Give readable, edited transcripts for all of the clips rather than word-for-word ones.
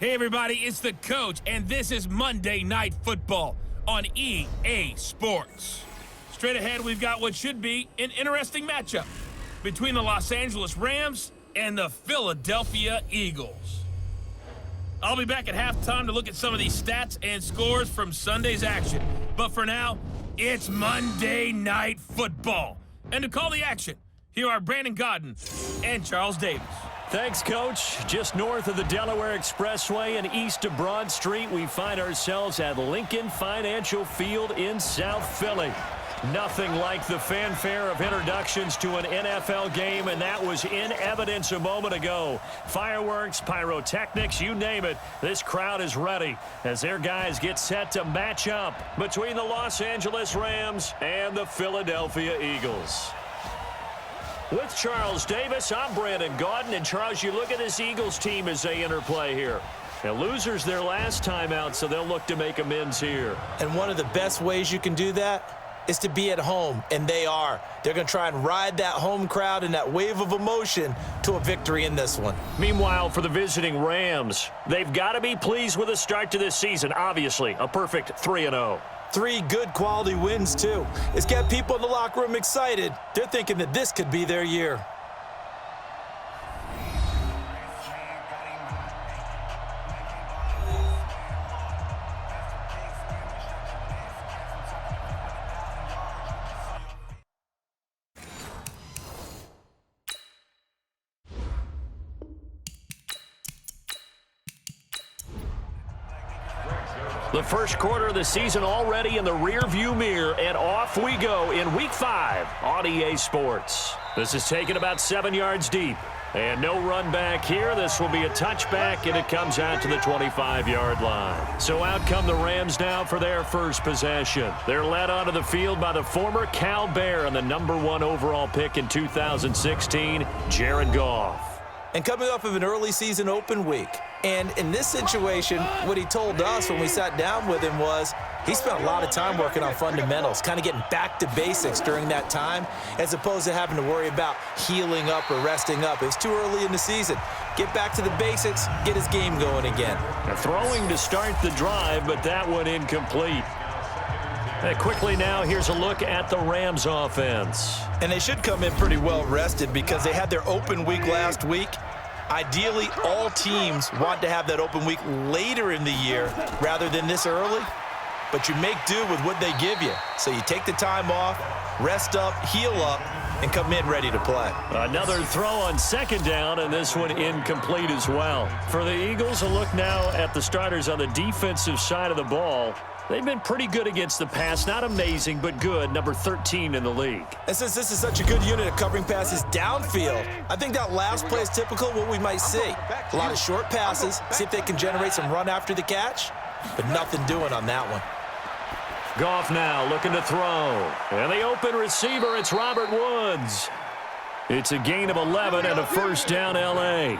Hey everybody, it's the coach, and this is Monday Night Football on EA Sports. Straight ahead, we've got what should be an interesting matchup between the Los Angeles Rams and the Philadelphia Eagles. I'll be back at halftime to look at some of these stats and scores from Sunday's action. But for now, it's Monday Night Football. And to call the action, here are Brandon Gaudin and Charles Davis. Thanks, Coach. Just north of the Delaware Expressway and east of Broad Street, we find ourselves at Lincoln Financial Field in South Philly. Nothing like the fanfare of introductions to an NFL game, and that was in evidence a moment ago. Fireworks, pyrotechnics, you name it, this crowd is ready as their guys get set to match up between the Los Angeles Rams and the Philadelphia Eagles. With Charles Davis, I'm Brandon Gaudin. And Charles, you look at this Eagles team as they interplay here. Now, losers their last time out, so they'll look to make amends here. And one of the best ways you can do that is to be at home, and they are. They're going to try and ride that home crowd and that wave of emotion to a victory in this one. Meanwhile, for the visiting Rams, they've got to be pleased with the start to this season. Obviously, a perfect 3-0. 3 good quality wins, too. It's got people in the locker room excited. They're thinking that this could be their year. The first quarter of the season already in the rearview mirror, and off we go in Week 5 on EA Sports. This is taken about 7 yards deep, and no run back here. This will be a touchback, and it comes out to the 25-yard line. So out come the Rams now for their first possession. They're led onto the field by the former Cal Bear and the #1 overall pick in 2016, Jared Goff. And coming off of an early season open week. And in this situation, what he told us when we sat down with him was he spent a lot of time working on fundamentals, kind of getting back to basics during that time, as opposed to having to worry about healing up or resting up. It was too early in the season. Get back to the basics, get his game going again. Now throwing to start the drive, but that one incomplete. Quickly now, here's a look at the Rams offense. And they should come in pretty well rested because they had their open week last week. Ideally, all teams want to have that open week later in the year rather than this early. But you make do with what they give you. So you take the time off, rest up, heal up, and come in ready to play. Another throw on second down, and this one incomplete as well. For the Eagles, a look now at the starters on the defensive side of the ball. They've been pretty good against the pass. Not amazing, but good. Number 13 in the league. And since this is such a good unit of covering passes downfield, I think that last play is typical of what we might see. A lot of short passes, see if they can generate some run after the catch, but nothing doing on that one. Goff now looking to throw. And the open receiver, it's Robert Woods. It's a gain of 11 and a first down, L.A.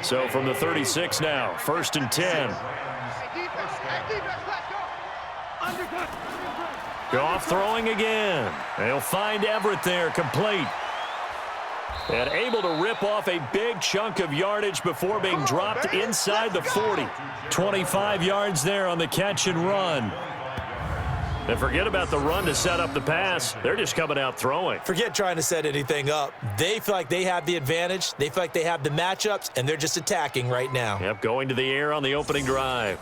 So from the 36 now, 1st and 10. Goff throwing again. They'll find Everett there, complete. And able to rip off a big chunk of yardage before being dropped inside the 40. 25 yards there on the catch and run. And forget about the run to set up the pass. They're just coming out throwing. Forget trying to set anything up. They feel like they have the advantage. They feel like they have the matchups, and they're just attacking right now. Yep, going to the air on the opening drive.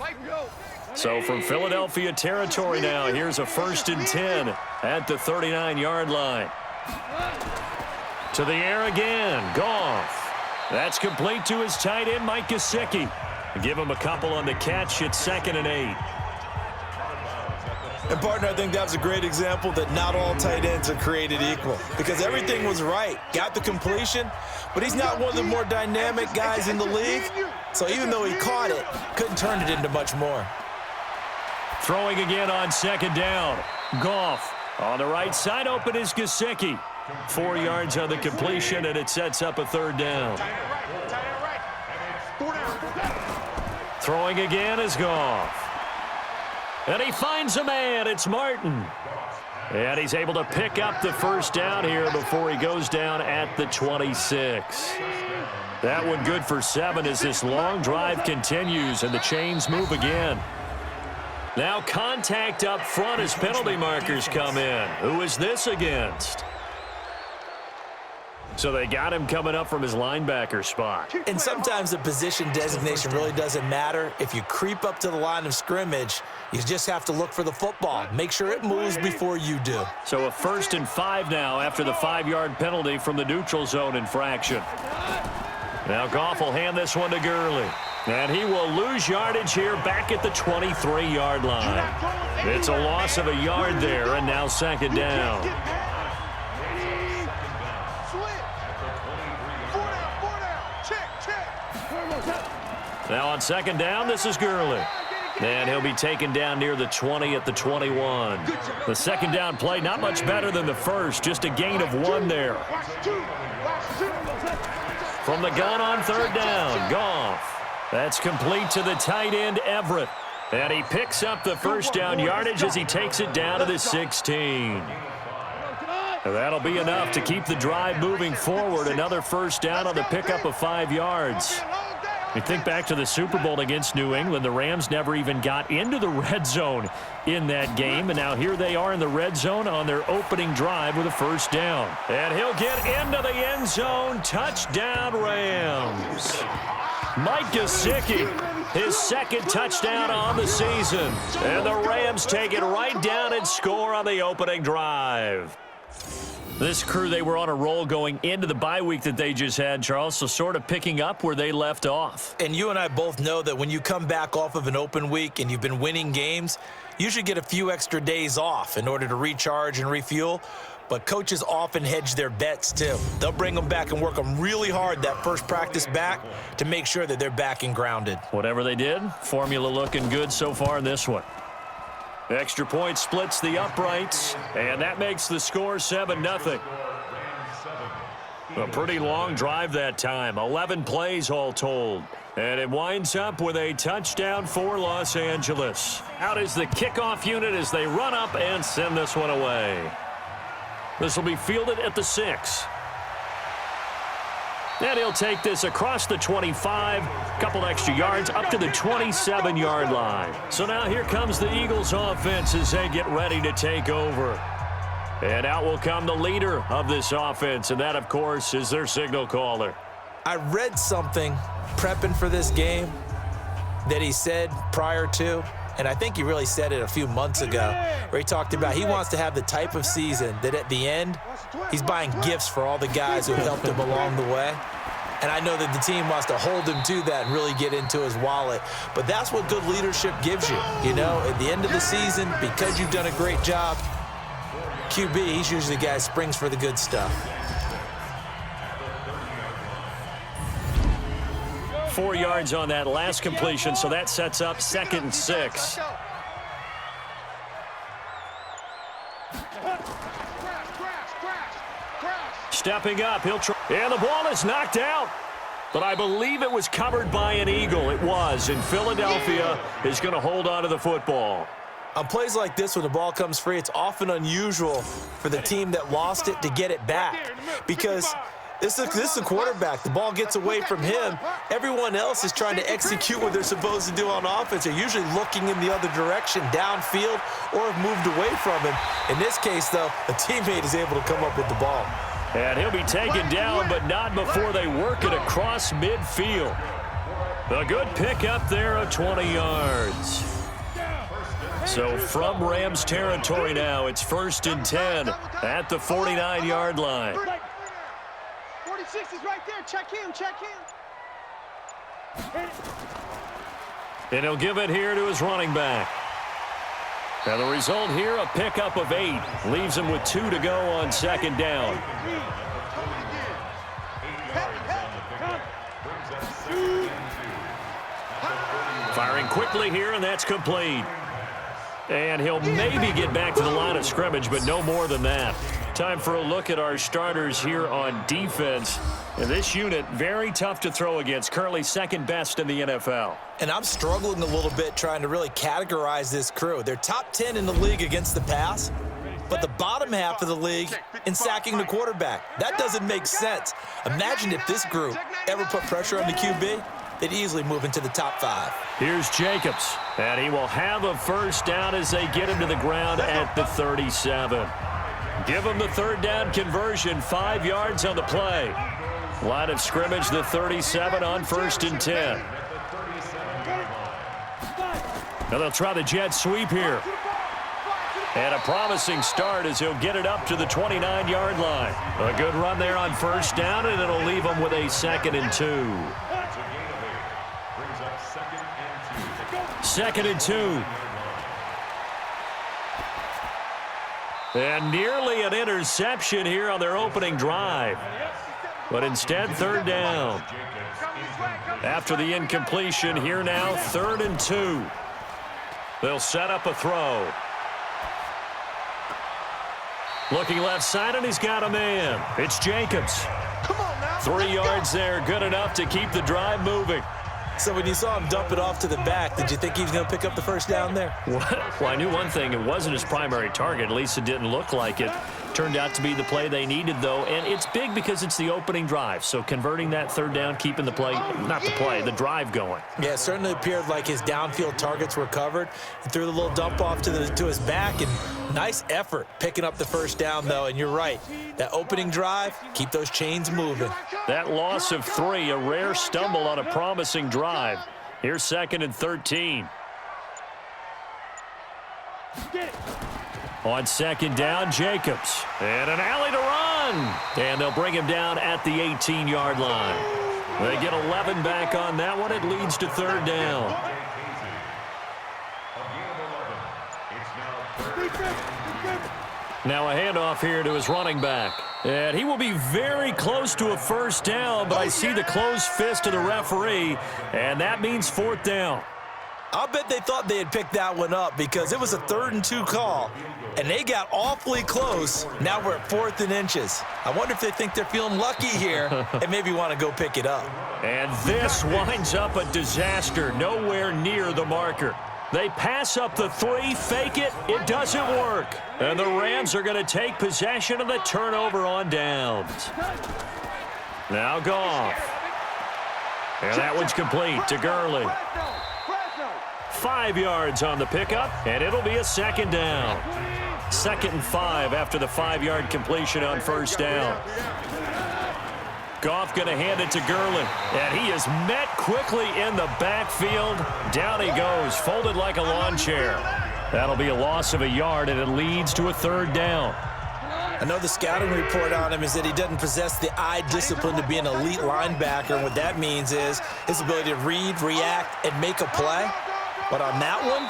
So from Philadelphia territory now, here's a 1st and 10 at the 39-yard line. To the air again, Goff. That's complete to his tight end, Mike Gesicki. Give him a couple on the catch at 2nd and 8. And, partner, I think that was a great example that not all tight ends are created equal because everything was right. Got the completion, but he's not one of the more dynamic guys in the league. So even though he caught it, couldn't turn it into much more. Throwing again on 2nd down. Goff on the right side, open is Gesicki. 4 yards on the completion, and it sets up a 3rd down. Throwing again is Goff. And he finds a man. It's Martin. And he's able to pick up the first down here before he goes down at the 26. That one good for 7 as this long drive continues and the chains move again. Now contact up front as penalty markers come in. Who is this against? So they got him coming up from his linebacker spot. And sometimes the position designation really doesn't matter. If you creep up to the line of scrimmage, you just have to look for the football. Make sure it moves before you do. So a 1st and 5 now after the 5-yard penalty from the neutral zone infraction. Now Goff will hand this one to Gurley. And he will lose yardage here back at the 23-yard line. It's a loss of a yard there, and now 2nd down. Now on 2nd down, this is Gurley. And he'll be taken down near the 20 at the 21. The 2nd down play, not much better than the first, just a gain of 1 there. From the gun on 3rd down, Goff. That's complete to the tight end, Everett. And he picks up the 1st down yardage as he takes it down to the 16. And that'll be enough to keep the drive moving forward. Another 1st down on the pickup of 5 yards. You think back to the Super Bowl against New England. The Rams never even got into the red zone in that game. And now here they are in the red zone on their opening drive with a 1st down. And he'll get into the end zone. Touchdown, Rams. Mike Gesicki, his 2nd touchdown on the season. And the Rams take it right down and score on the opening drive. This crew, they were on a roll going into the bye week that they just had, Charles, so sort of picking up where they left off. And you and I both know that when you come back off of an open week and you've been winning games, you should get a few extra days off in order to recharge and refuel. But coaches often hedge their bets, too. They'll bring them back and work them really hard that first practice back to make sure that they're back and grounded. Whatever they did, formula looking good so far in this one. Extra point splits the uprights, and that makes the score 7-0. A pretty long drive that time, 11 plays all told. And it winds up with a touchdown for Los Angeles. Out is the kickoff unit as they run up and send this one away. This will be fielded at the 6. And he'll take this across the 25, couple extra yards up to the 27-yard line. So now here comes the Eagles offense as they get ready to take over. And out will come the leader of this offense, and that, of course, is their signal caller. I read something prepping for this game that he said prior to, and I think he really said it a few months ago, where he talked about he wants to have the type of season that at the end, he's buying gifts for all the guys who helped him along the way. And I know that the team wants to hold him to that and really get into his wallet. But that's what good leadership gives you. You know, at the end of the season, because you've done a great job, QB, he's usually the guy who springs for the good stuff. 4 yards on that last completion, so that sets up 2nd and 6. Stepping up, he'll try. And the ball is knocked out. But I believe it was covered by an Eagle. It was. And Philadelphia is going to hold on to the football. On plays like this, when the ball comes free, it's often unusual for the team that lost it to get it back. Because this is a quarterback. The ball gets away from him. Everyone else is trying to execute what they're supposed to do on offense. They're usually looking in the other direction, downfield, or have moved away from him. In this case, though, a teammate is able to come up with the ball. And he'll be taken down, but not before they work it across midfield. A good pickup there of 20 yards. So from Rams territory now, it's 1st and 10 at the 49-yard line. 46 is right there. Check him. And he'll give it here to his running back. And the result here, a pickup of 8. Leaves him with 2 to go on 2nd down. Firing quickly here, and that's complete. And he'll maybe get back to the line of scrimmage, but no more than that. Time for a look at our starters here on defense. And this unit, very tough to throw against. Currently 2nd best in the NFL. And I'm struggling a little bit trying to really categorize this crew. They're top 10 in the league against the pass, but the bottom half of the league in sacking the quarterback. That doesn't make sense. Imagine if this group ever put pressure on the QB, they'd easily move into the top 5. Here's Jacobs, and he will have a first down as they get him to the ground at the 37. Give him the third down conversion, 5 yards on the play. Line of scrimmage, the 37 on 1st and 10. Now they'll try the jet sweep here. And a promising start as he'll get it up to the 29-yard line. A good run there on first down, and it'll leave him with a 2nd and 2. 2nd and 2. And nearly an interception here on their opening drive. But instead, 3rd down. After the incompletion, here now, 3rd and 2. They'll set up a throw. Looking left side, and he's got a man. It's Jacobs. 3 yards there, good enough to keep the drive moving. So when you saw him dump it off to the back, did you think he was going to pick up the first down there? Well, I knew one thing. It wasn't his primary target. At least it didn't look like it. Turned out to be the play they needed, though. And it's big because it's the opening drive. So converting that 3rd down, keeping the play, not the play, the drive going. Yeah, it certainly appeared like his downfield targets were covered. He threw the little dump off to his back, and nice effort picking up the first down, though. And you're right, that opening drive, keep those chains moving. That loss of 3, a rare stumble on a promising drive. Here's 2nd and 13. On 2nd down, Jacobs. And an alley to run. And they'll bring him down at the 18-yard line. They get 11 back on that one. It leads to 3rd down. Now a handoff here to his running back. And he will be very close to a first down, but I see the closed fist of the referee, and that means 4th down. I'll bet they thought they had picked that one up because it was a 3rd and 2 call, and they got awfully close. Now we're at 4th and inches. I wonder if they think they're feeling lucky here and maybe want to go pick it up. And this winds up a disaster, nowhere near the marker. They pass up the 3, fake it, it doesn't work. And the Rams are going to take possession of the turnover on downs. Now Goff. And that one's complete to Gurley. 5 yards on the pickup, and it'll be a 2nd down. 2nd and 5 after the 5-yard completion on first down. Goff going to hand it to Gurley, and he is met quickly in the backfield. Down he goes, folded like a lawn chair. That'll be a loss of a yard, and it leads to a 3rd down. I know the scouting report on him is that he doesn't possess the eye discipline to be an elite linebacker, and what that means is his ability to read, react, and make a play. But on that one,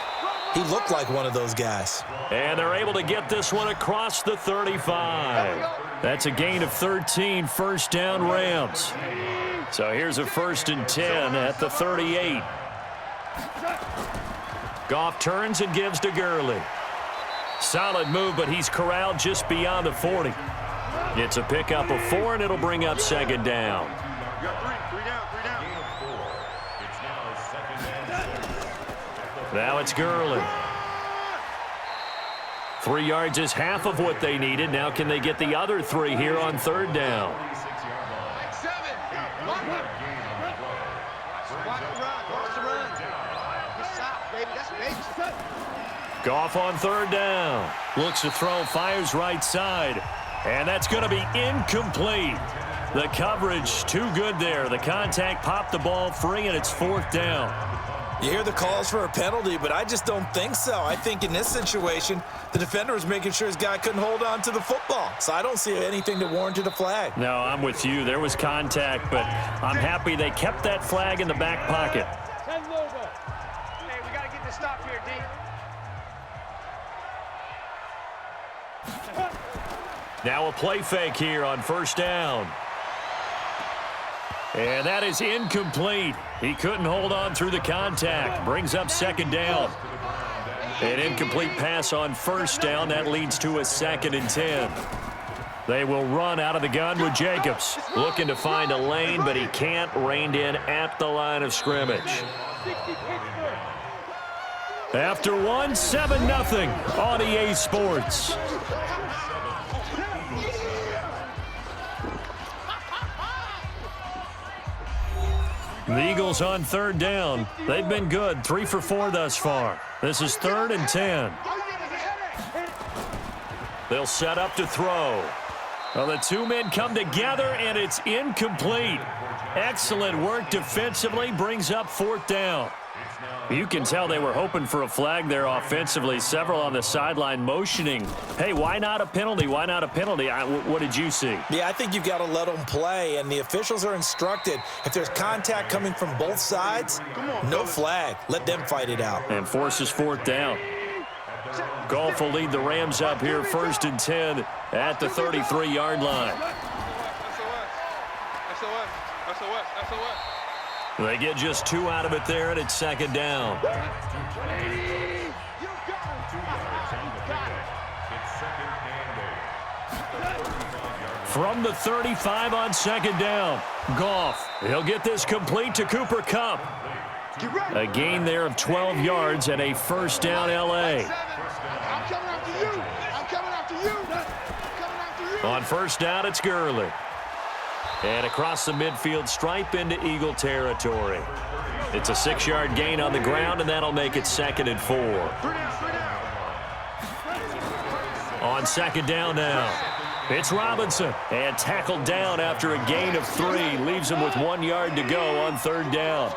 he looked like one of those guys. And they're able to get this one across the 35. That's a gain of 13, first down Rams. So here's a 1st and 10 at the 38. Goff turns and gives to Gurley. Solid move, but he's corralled just beyond the 40. It's a pickup of 4, and it'll bring up 2nd down. Now it's Gurley. 3 yards is half of what they needed. Now can they get the other 3 here on 3rd down? Goff on 3rd down. Looks to throw, fires right side. And that's going to be incomplete. The coverage too good there. The contact popped the ball free, and it's 4th down. You hear the calls for a penalty, but I just don't think so. I think in this situation, the defender was making sure his guy couldn't hold on to the football. So I don't see anything to warrant a flag. No, I'm with you. There was contact, but I'm happy they kept that flag in the back pocket. Hey, we got to get this stop here, D. Now a play fake here on first down. And that is incomplete. He couldn't hold on through the contact. Brings up 2nd down. An incomplete pass on first down. That leads to a 2nd and 10. They will run out of the gun with Jacobs. Looking to find a lane, but he can't. Reined in at the line of scrimmage. After one, 7-0 on EA Sports. The Eagles on third down. They've been good, 3 for 4 thus far. This is 3rd and 10. They'll set up to throw. Well, the two men come together, and it's incomplete. Excellent work defensively, brings up 4th down. You can tell they were hoping for a flag there offensively. Several on the sideline motioning. Hey, why not a penalty? Why not a penalty? What did you see? Yeah, I think you've got to let them play, and the officials are instructed. If there's contact coming from both sides, no flag. Let them fight it out. And forces 4th down. Goff will lead the Rams up here 1st and 10 at the 33-yard line. They get just 2 out of it there, and it's 2nd down. From the 35 on 2nd down, Goff. He'll get this complete to Cooper Kupp. A gain there of 12 yards and a 1st down L.A. On 1st down, it's Gurley. And across the midfield stripe into Eagle territory. It's a 6-yard gain on the ground, and that'll make it 2nd and 4. On 2nd down now, it's Robinson. And tackled down after a gain of 3. Leaves him with 1 yard to go on 3rd down.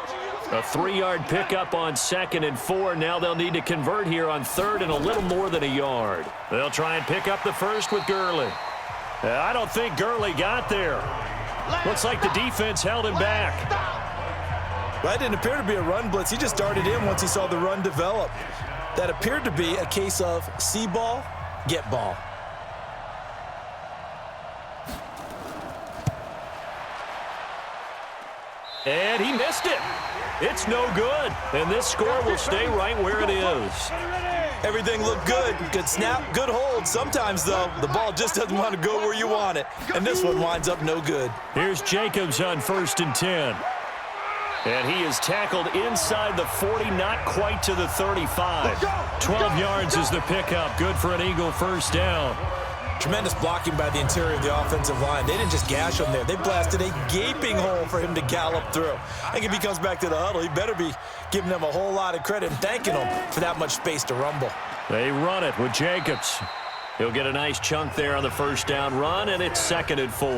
A 3-yard pickup on 2nd and 4. Now they'll need to convert here on 3rd and a little more than a yard. They'll try and pick up the first with Gurley. I don't think Gurley got there. Looks like the defense held him back. That didn't appear to be a run blitz. He just darted in once he saw the run develop. That appeared to be a case of see ball, get ball. And he missed it. It's no good. And this score will stay right where it is. Everything looked good. Good snap, good hold. Sometimes, though, the ball just doesn't want to go where you want it. And this one winds up no good. Here's Jacobs on 1st and 10. And he is tackled inside the 40, not quite to the 35. 12 yards is the pickup. Good for an Eagle 1st down. Tremendous blocking by the interior of the offensive line. They didn't just gash him there. They blasted a gaping hole for him to gallop through. I think if he comes back to the huddle, he better be giving them a whole lot of credit and thanking them for that much space to rumble. They run it with Jacobs. He'll get a nice chunk there on the 1st down run, and it's 2nd and 4.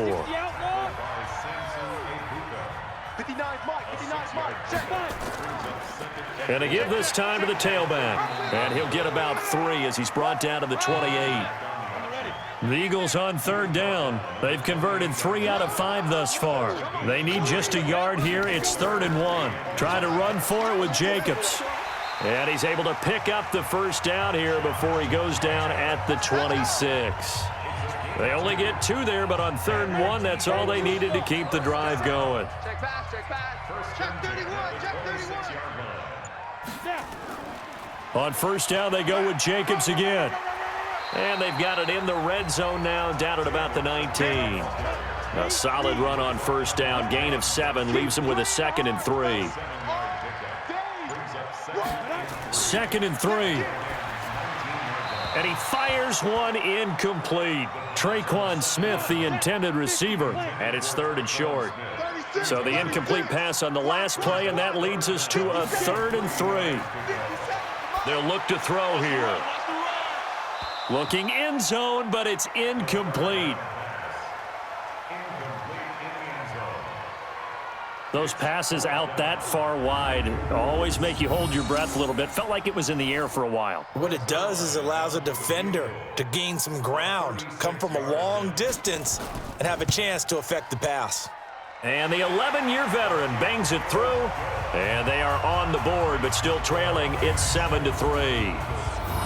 59's Mike. 59's Mike. Check Mike. And to give this time to the tailback. And he'll get about 3 as he's brought down to the 28. The Eagles on 3rd down. They've converted 3 out of 5 thus far. They need just a yard here. It's 3rd and 1. Trying to run for it with Jacobs. And he's able to pick up the 1st down here before he goes down at the 26. They only get 2 there, but on 3rd and 1, that's all they needed to keep the drive going. Check pass. Check pass. Check 31. Check 31. On 1st down, they go with Jacobs again. And they've got it in the red zone now, down at about the 19. A solid run on 1st down. Gain of 7 leaves them with a 2nd and 3. 2nd and 3. And he fires one incomplete. Tre'Quan Smith, the intended receiver, and it's 3rd and short. So the incomplete pass on the last play, and that leads us to a 3rd and 3. They'll look to throw here. Looking end zone, but it's incomplete. Those passes out that far wide always make you hold your breath a little bit. Felt like it was in the air for a while. What it does is it allows a defender to gain some ground, come from a long distance, and have a chance to affect the pass. And the 11-year veteran bangs it through, and they are on the board, but still trailing. It's 7-3.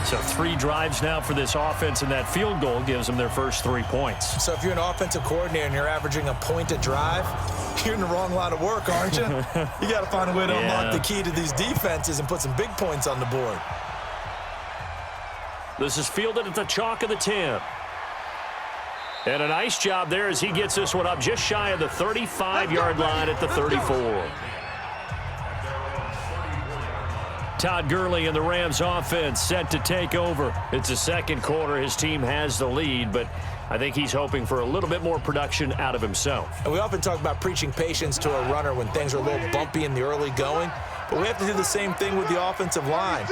So 3 drives now for this offense, and that field goal gives them their first 3 points. So if you're an offensive coordinator and you're averaging a point a drive, you're in the wrong line of work, aren't you? You got to find a way to unlock the key to these defenses and put some big points on the board. This is fielded at the chalk of the 10. And a nice job there as he gets this one up just shy of the 35-yard line at the 34. Todd Gurley and the Rams offense set to take over. It's the second quarter. His team has the lead, but I think he's hoping for a little bit more production out of himself. And we often talk about preaching patience to a runner when things are a little bumpy in the early going, but we have to do the same thing with the offensive line.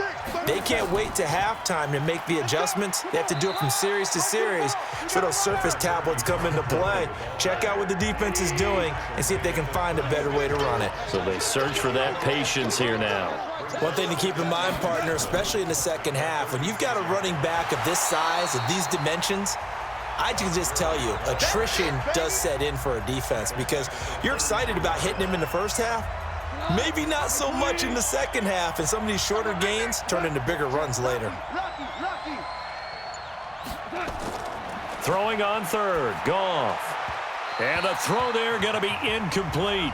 They can't wait to halftime to make the adjustments. They have to do it from series to series so those surface tablets come into play. Check out what the defense is doing and see if they can find a better way to run it. So they search for that patience here now. One thing to keep in mind, partner, especially in the second half, when you've got a running back of this size, of these dimensions, I can just tell you, attrition does set in for a defense because you're excited about hitting him in the first half. Maybe not so much in the second half, and some of these shorter gains turn into bigger runs later. Throwing on third, Goff. And the throw there going to be incomplete.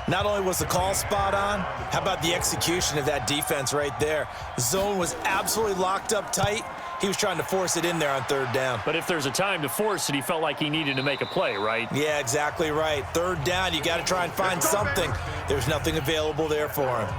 Not only was the call spot on, how about the execution of that defense right there? Zone was absolutely locked up tight. He was trying to force it in there on third down. But if there's a time to force it, he felt like he needed to make a play, right? Yeah, exactly right. Third down, you got to try and find something. There's nothing available there for him.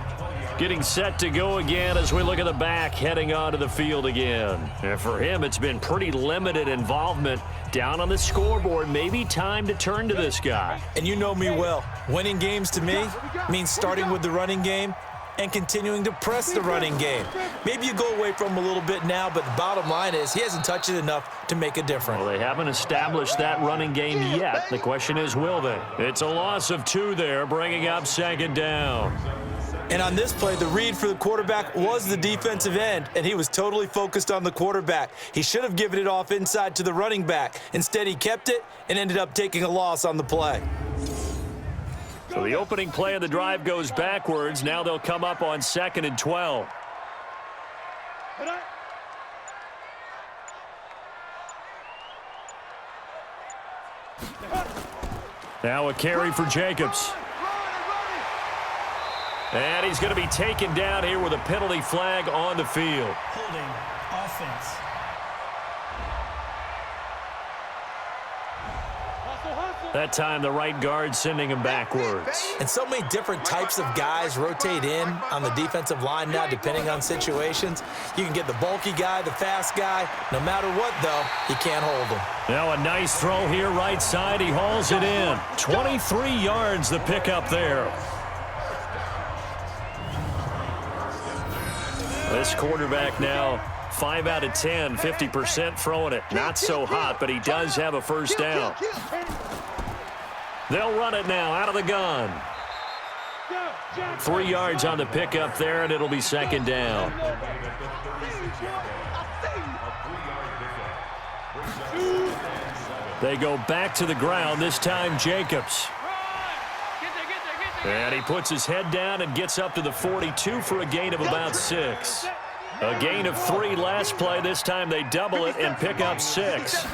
Getting set to go again as we look at the back, heading onto the field again. And for him, it's been pretty limited involvement down on the scoreboard. Maybe time to turn to this guy. And you know me well. Winning games to me means starting with the running game and continuing to press the running game. Maybe you go away from him a little bit now, but the bottom line is he hasn't touched it enough to make a difference. Well, they haven't established that running game yet. The question is, will they? It's a loss of 2 there, bringing up second down. And on this play, the read for the quarterback was the defensive end, and he was totally focused on the quarterback. He should have given it off inside to the running back. Instead, he kept it and ended up taking a loss on the play. So the opening play of the drive goes backwards. Now they'll come up on 2nd and 12. Now a carry for Jacobs. And he's going to be taken down here with a penalty flag on the field. Holding offense. That time the right guard sending him backwards. And so many different types of guys rotate in on the defensive line now depending on situations. You can get the bulky guy, the fast guy. No matter what, though, he can't hold him. Now a nice throw here right side. He hauls it in. 23 yards the pickup there. This quarterback now 5 out of 10, 50% throwing it. Not so hot, but he does have a first down. They'll run it now out of the gun. 3 yards on the pickup there, and it'll be second down. They go back to the ground, this time Jacobs. And he puts his head down and gets up to the 42 for a gain of about 6. A gain of 3 last play. This time they double it and pick up 6.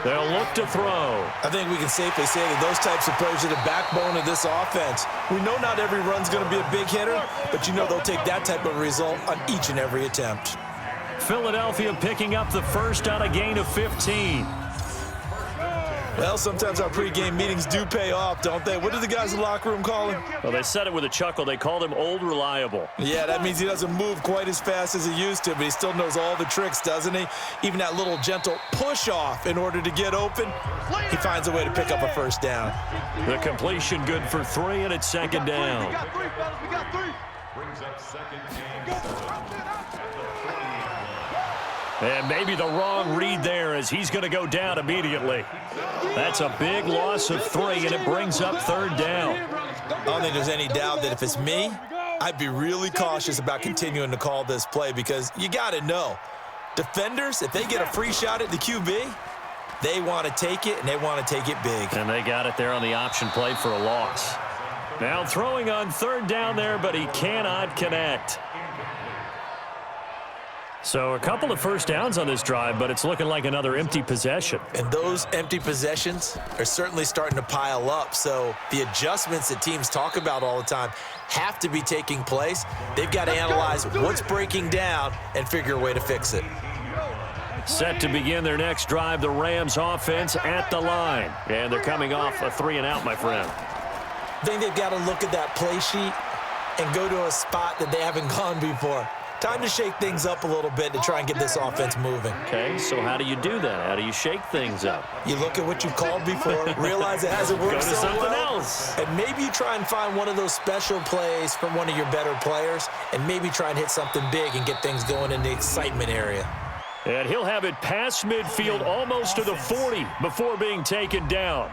They'll look to throw. I think we can safely say that those types of plays are the backbone of this offense. We know not every run's going to be a big hitter, but you know they'll take that type of result on each and every attempt. Philadelphia picking up the first on a gain of 15. Well, sometimes our pregame meetings do pay off, don't they? What do the guys in the locker room call him? Well, they said it with a chuckle. They called him Old Reliable. Yeah, that means he doesn't move quite as fast as he used to, but he still knows all the tricks, doesn't he? Even that little gentle push-off in order to get open, he finds a way to pick up a first down. The completion good for 3, and it's second down. We got 3, fellas. We got 3. Brings up second and And maybe the wrong read there as he's going to go down immediately. That's a big loss of 3, and it brings up third down. I don't think there's any doubt that if it's me, I'd be really cautious about continuing to call this play because you got to know, defenders, if they get a free shot at the QB, they want to take it, and they want to take it big. And they got it there on the option play for a loss. Now throwing on third down there, but he cannot connect. So a couple of first downs on this drive, but it's looking like another empty possession. And those empty possessions are certainly starting to pile up. So the adjustments that teams talk about all the time have to be taking place. They've got to analyze what's breaking down and figure a way to fix it. Set to begin their next drive, the Rams offense at the line. And they're coming off a 3-and-out, my friend. I think they've got to look at that play sheet and go to a spot that they haven't gone before. Time to shake things up a little bit to try and get this offense moving. Okay, so how do you do that? How do you shake things up? You look at what you called before, realize it hasn't worked Go to so something well, else. and maybe you try and find one of those special plays from one of your better players, and maybe try and hit something big and get things going in the excitement area. And he'll have it past midfield almost to the 40 before being taken down.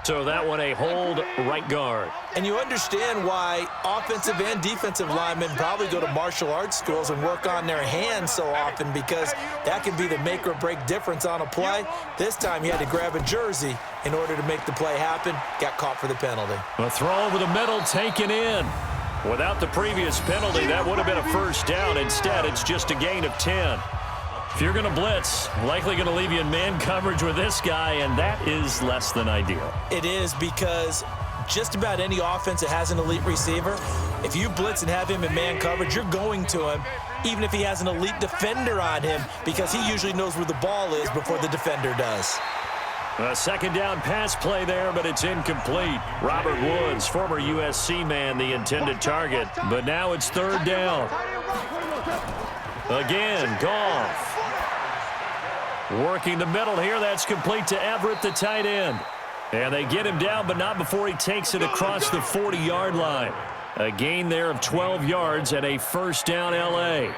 So that one a hold right guard. And you understand why offensive and defensive linemen probably go to martial arts schools and work on their hands so often, because that can be the make or break difference on a play. This time he had to grab a jersey in order to make the play happen. Got caught for the penalty. A throw over the middle taken in. Without the previous penalty, that would have been a first down. Instead, it's just a gain of 10. If you're going to blitz, likely going to leave you in man coverage with this guy, and that is less than ideal. It is, because just about any offense that has an elite receiver, if you blitz and have him in man coverage, you're going to him, even if he has an elite defender on him, because he usually knows where the ball is before the defender does. A second down pass play there, but it's incomplete. Robert Woods, former USC man, the intended target, but now it's third down. Again, Goff. Working the middle here, that's complete to Everett, the tight end. And they get him down, but not before he takes it across the 40-yard line. A gain there of 12 yards and a first down L.A.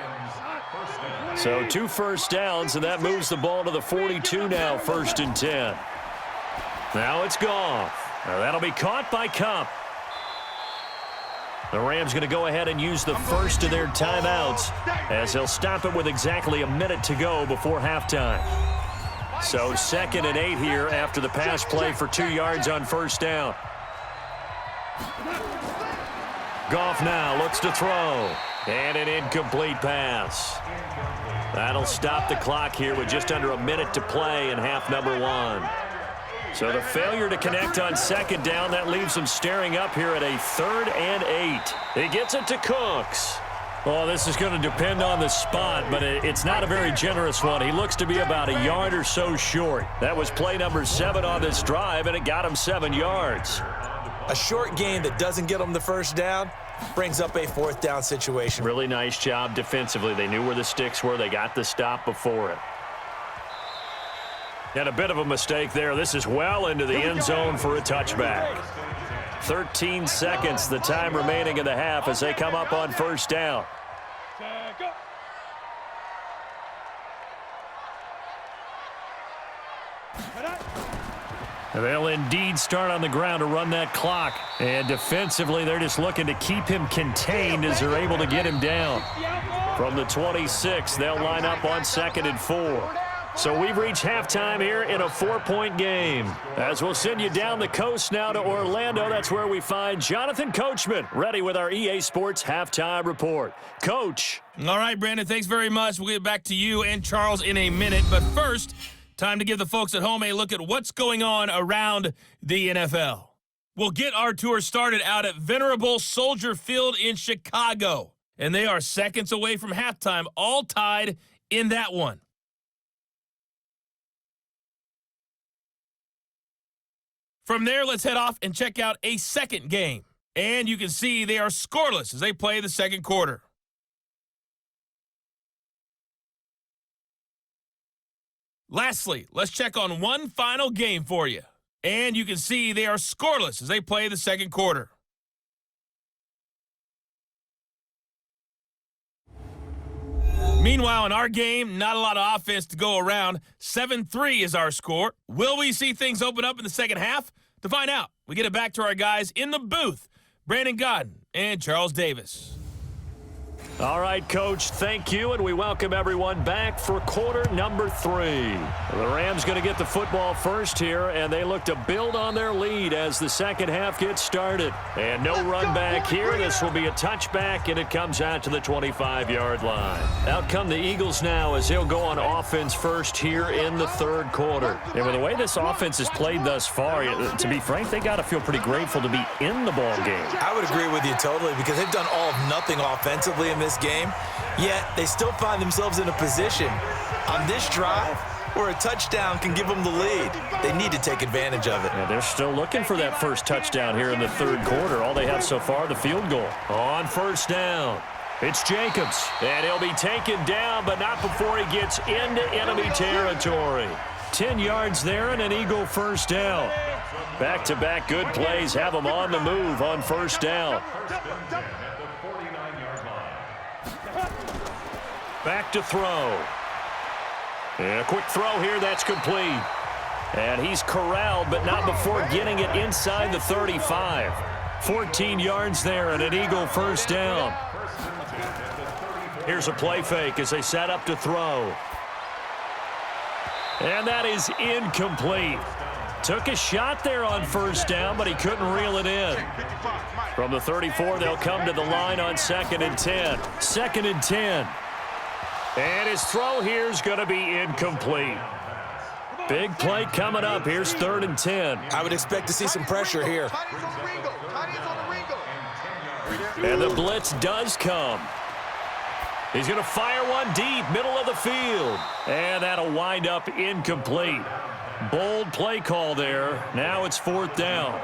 So 2 first downs, and that moves the ball to the 42 now, 1st and 10. Now it's Goff. Now that'll be caught by Kupp. The Rams going to go ahead and use the first of their timeouts, as they'll stop it with exactly a minute to go before halftime. So 2nd and 8 here after the pass play for 2 yards on first down. Goff now looks to throw, and an incomplete pass. That'll stop the clock here with just under a minute to play in half number 1. So the failure to connect on 2nd down, that leaves him staring up here at a 3rd and 8. He gets it to Cooks. Well, this is going to depend on the spot, but it's not a very generous one. He looks to be about a yard or so short. That was play number 7 on this drive, and it got him 7 yards. A short gain that doesn't get him the first down brings up a 4th down situation. Really nice job defensively. They knew where the sticks were. They got the stop before it. And a bit of a mistake there. This is well into the end zone for a touchback. 13 seconds, the time remaining in the half as they come up on first down. They'll indeed start on the ground to run that clock. And defensively, they're just looking to keep him contained as they're able to get him down. From the 26, they'll line up on 2nd and 4. So we've reached halftime here in a 4-point game. As we'll send you down the coast now to Orlando, that's where we find Jonathan Coachman ready with our EA Sports Halftime Report. Coach. All right, Brandon, thanks very much. We'll get back to you and Charles in a minute. But first, time to give the folks at home a look at what's going on around the NFL. We'll get our tour started out at Venerable Soldier Field in Chicago. And they are seconds away from halftime, all tied in that one. From there, let's head off and check out a second game. And you can see they are scoreless as they play the second quarter. Lastly, let's check on one final game for you. And you can see they are scoreless as they play the second quarter. Meanwhile, in our game, not a lot of offense to go around. 7-3 is our score. Will we see things open up in the second half? To find out, we get it back to our guys in the booth, Brandon Godden and Charles Davis. All right, Coach, thank you, and we welcome everyone back for quarter number 3. The Rams going to get the football first here, and they look to build on their lead as the second half gets started. And no run back here. This will be a touchback, and it comes out to the 25-yard line. Out come the Eagles now as they'll go on offense first here in the third quarter. And with the way this offense has played thus far, to be frank, they got to feel pretty grateful to be in the ball game. I would agree with you totally, because they've done all of nothing offensively in this game, yet they still find themselves in a position on this drive where a touchdown can give them the lead. They need to take advantage of it. And they're still looking for that first touchdown here in the third quarter. All they have so far, the field goal. On first down, it's Jacobs. And he'll be taken down, but not before he gets into enemy territory. 10 yards there and an Eagle first down. Back-to-back good plays have them on the move on first down. Back to throw. And a quick throw here, that's complete. And he's corralled, but not before getting it inside the 35. 14 yards there and an Eagle first down. Here's a play fake as they set up to throw. And that is incomplete. Took a shot there on first down, but he couldn't reel it in. From the 34, they'll come to the line on 2nd and 10. 2nd and 10. And his throw here is going to be incomplete. Big play coming up. Here's 3rd and 10. I would expect to see some pressure here. And the blitz does come. He's going to fire one deep, middle of the field. And that'll wind up incomplete. Bold play call there. Now it's 4th down.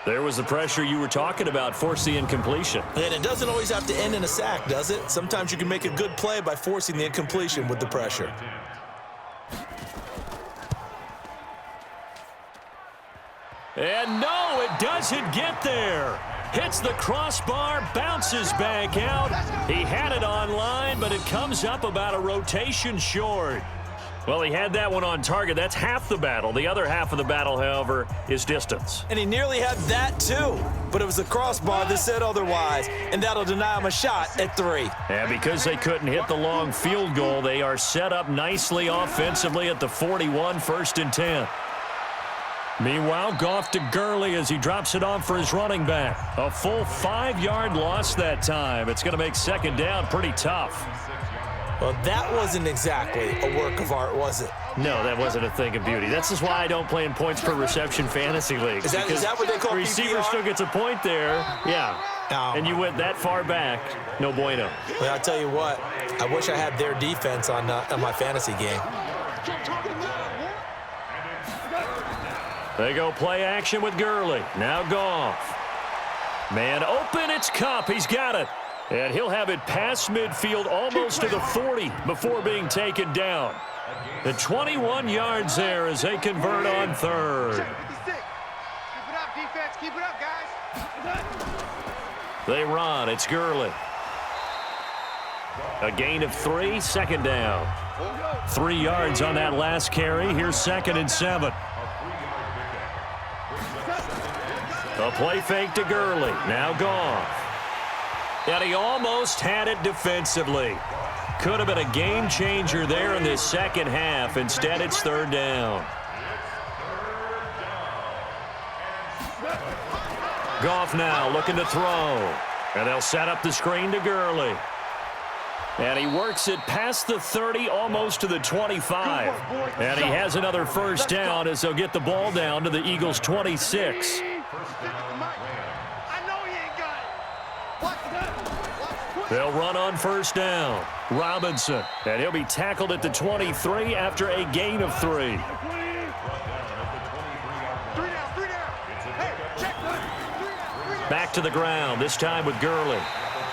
There was the pressure you were talking about, force the incompletion. And it doesn't always have to end in a sack, does it? Sometimes you can make a good play by forcing the incompletion with the pressure. And no, it doesn't get there. Hits the crossbar, bounces back out. He had it on line, but it comes up about a rotation short. Well, he had that one on target. That's half the battle. The other half of the battle, however, is distance. And he nearly had that, too. But it was the crossbar that said otherwise, and that'll deny him a shot at 3. And because they couldn't hit the long field goal, they are set up nicely offensively at the 41, 1st and 10. Meanwhile, Goff to Gurley as he drops it off for his running back. A full 5-yard loss that time. It's going to make 2nd down pretty tough. Well, that wasn't exactly a work of art, was it? No, that wasn't a thing of beauty. That's just why I don't play in points per reception fantasy leagues. Is that what they call the receiver PPR? still gets a point there. Yeah. And you went that far back. No bueno. Well, I'll tell you what. I wish I had their defense on my fantasy game. They go play action with Gurley. Now Goff. Man open, it's Kupp. He's got it. And he'll have it past midfield almost to the 40 before being taken down. The 21 yards there as they convert on 3rd. Keep it up, defense. Keep it up, guys. They run. It's Gurley. A gain of 3, 2nd down. 3 yards on that last carry. Here's 2nd and 7. A play fake to Gurley. Now Goff. And he almost had it defensively. Could have been a game changer there in this second half. Instead, it's 3rd down. Goff now looking to throw. And they'll set up the screen to Gurley. And he works it past the 30, almost to the 25. And he has another first down as they'll get the ball down to the Eagles' 26. They'll run on first down. Robinson. And he'll be tackled at the 23 after a gain of 3. Back to the ground, this time with Gurley.